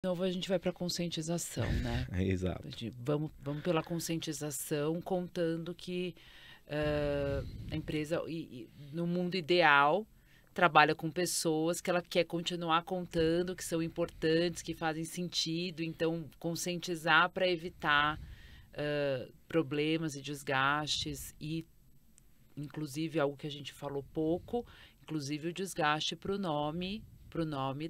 novo a gente vai para conscientização, né? Exato. Vamos pela conscientização, contando que a empresa, no mundo ideal, trabalha com pessoas que ela quer continuar contando, que são importantes, que fazem sentido. Então, conscientizar para evitar problemas e desgastes e, inclusive, algo que a gente falou pouco, inclusive o desgaste para o nome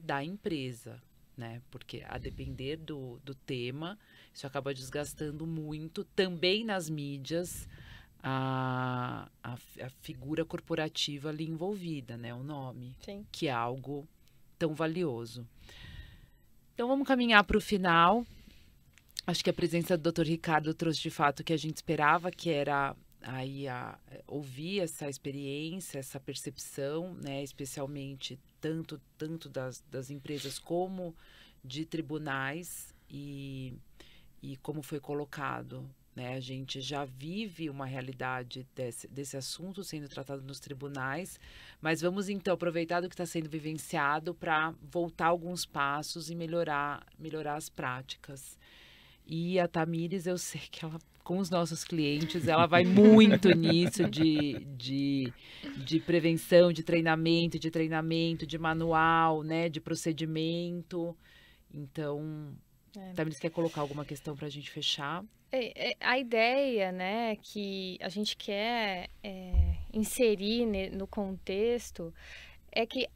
da empresa, né? Porque a depender do tema, isso acaba desgastando muito, também nas mídias, a figura corporativa ali envolvida, né? O nome, Sim. que é algo tão valioso. Então vamos caminhar para o final. Acho que a presença do Dr. Ricardo trouxe de fato o que a gente esperava, que era aí ouvir essa experiência, essa percepção, né? Especialmente tanto das empresas como de tribunais e como foi colocado, né? A gente já vive uma realidade desse assunto sendo tratado nos tribunais, mas vamos então aproveitar do que está sendo vivenciado para voltar alguns passos e melhorar as práticas. E a Tamires, eu sei que ela, com os nossos clientes, ela vai muito nisso de prevenção, de treinamento, de manual, né? De procedimento. Então, Tamires, quer colocar alguma questão para a gente fechar? A ideia, né, que a gente quer inserir no contexto é que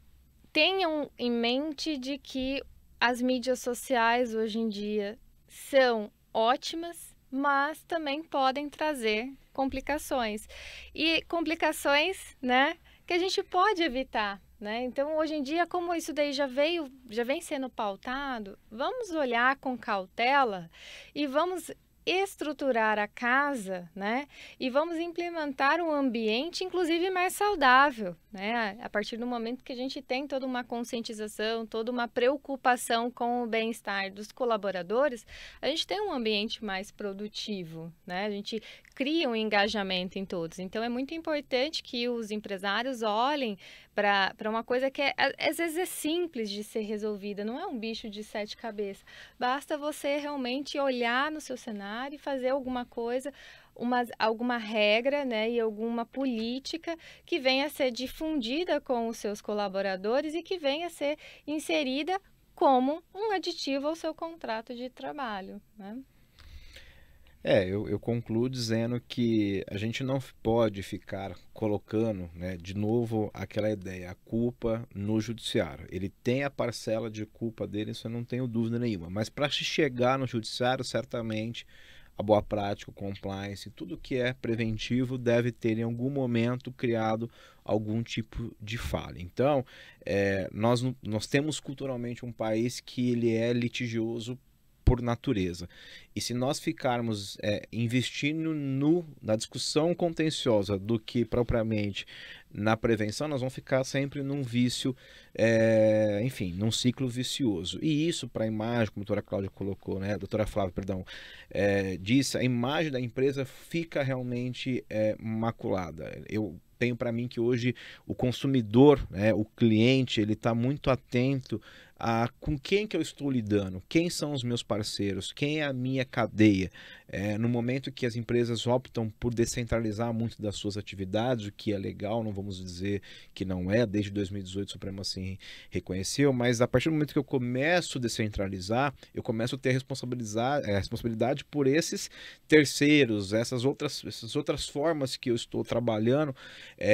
tenham em mente de que as mídias sociais hoje em dia são ótimas, mas também podem trazer complicações. E complicações, né, que a gente pode evitar, né? Então, hoje em dia, como isso daí já vem sendo pautado, vamos olhar com cautela e vamos estruturar a casa, né? E vamos implementar um ambiente, inclusive, mais saudável, né? A partir do momento que a gente tem toda uma conscientização, toda uma preocupação com o bem-estar dos colaboradores, a gente tem um ambiente mais produtivo, né? A gente cria um engajamento em todos. Então, é muito importante que os empresários olhem para uma coisa que às vezes é simples de ser resolvida, não é um bicho de 7 cabeças. Basta você realmente olhar no seu cenário e fazer alguma coisa, alguma regra, né, e alguma política que venha a ser difundida com os seus colaboradores e que venha a ser inserida como um aditivo ao seu contrato de trabalho, né? Eu concluo dizendo que a gente não pode ficar colocando, né, de novo aquela ideia, a culpa no judiciário. Ele tem a parcela de culpa dele, isso eu não tenho dúvida nenhuma. Mas para se chegar no judiciário, certamente a boa prática, o compliance, tudo que é preventivo deve ter em algum momento criado algum tipo de falha. Então, nós temos culturalmente um país que ele é litigioso por natureza. E se nós ficarmos investindo na discussão contenciosa do que propriamente na prevenção, nós vamos ficar sempre num vício, enfim, num ciclo vicioso. E isso para a imagem, como a doutora Cláudia colocou, né, a doutora Flávia, perdão, disse, a imagem da empresa fica realmente maculada. Eu tenho para mim que hoje o consumidor, né, o cliente, ele está muito atento a com quem que eu estou lidando, quem são os meus parceiros, quem é a minha cadeia. No momento que as empresas optam por descentralizar muito das suas atividades, o que é legal, não vamos dizer que não é, desde 2018 o Supremo assim reconheceu, mas a partir do momento que eu começo a descentralizar, eu começo a ter responsabilidade por esses terceiros, essas outras formas que eu estou trabalhando,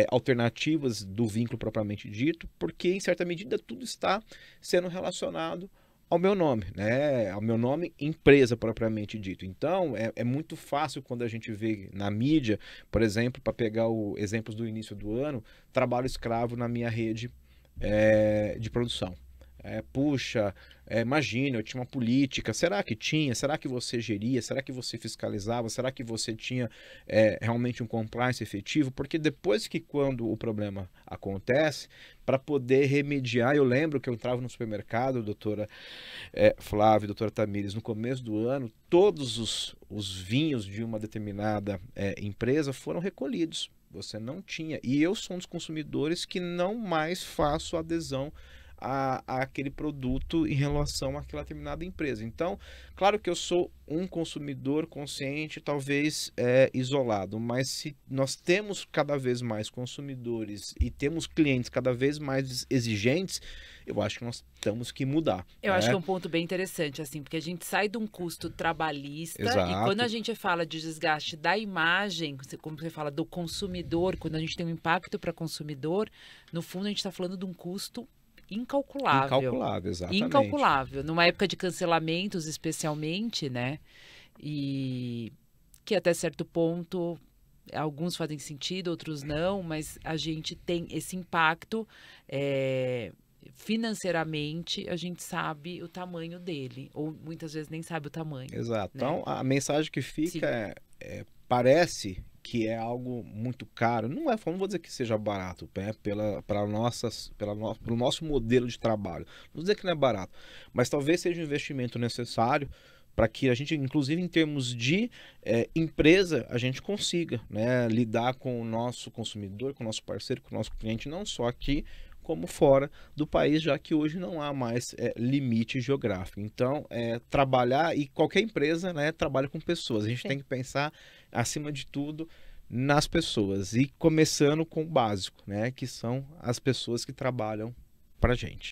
alternativas do vínculo propriamente dito, porque em certa medida tudo está sendo relacionado ao meu nome, né? Ao meu nome empresa propriamente dito. Então, é muito fácil quando a gente vê na mídia, por exemplo, para pegar exemplos do início do ano, trabalho escravo na minha rede de produção. Puxa, imagina, eu tinha uma política, será que tinha? Será que você geria? Será que você fiscalizava? Será que você tinha realmente um compliance efetivo? Porque depois que quando o problema acontece, para poder remediar, eu lembro que eu entrava no supermercado, doutora Flávia, doutora Tamires, no começo do ano, todos os vinhos de uma determinada empresa foram recolhidos. Você não tinha. E eu sou um dos consumidores que não mais faço adesão àquele produto em relação àquela determinada empresa. Então, claro que eu sou um consumidor consciente, talvez isolado, mas se nós temos cada vez mais consumidores e temos clientes cada vez mais exigentes, eu acho que nós temos que mudar. Eu acho que é um ponto bem interessante, assim, porque a gente sai de um custo trabalhista e quando a gente fala de desgaste da imagem, como você fala do consumidor, quando a gente tem um impacto para consumidor, no fundo a gente está falando de um custo incalculável. Incalculável, exatamente. Incalculável. Numa época de cancelamentos, especialmente, né? E que até certo ponto, alguns fazem sentido, outros não, mas a gente tem esse impacto financeiramente, a gente sabe o tamanho dele, ou muitas vezes nem sabe o tamanho. Exato. Né? Então, a mensagem que fica parece que é algo muito caro. Não vou dizer que seja barato, né? Pelo nosso modelo de trabalho. Não vou dizer que não é barato, mas talvez seja um investimento necessário para que a gente, inclusive em termos de empresa, a gente consiga, né, lidar com o nosso consumidor, com o nosso parceiro, com o nosso cliente, não só aqui, como fora do país, já que hoje não há mais limite geográfico. Então, trabalhar, e qualquer empresa, né, trabalha com pessoas. A gente tem que pensar, acima de tudo, nas pessoas. E começando com o básico, né, que são as pessoas que trabalham para a gente.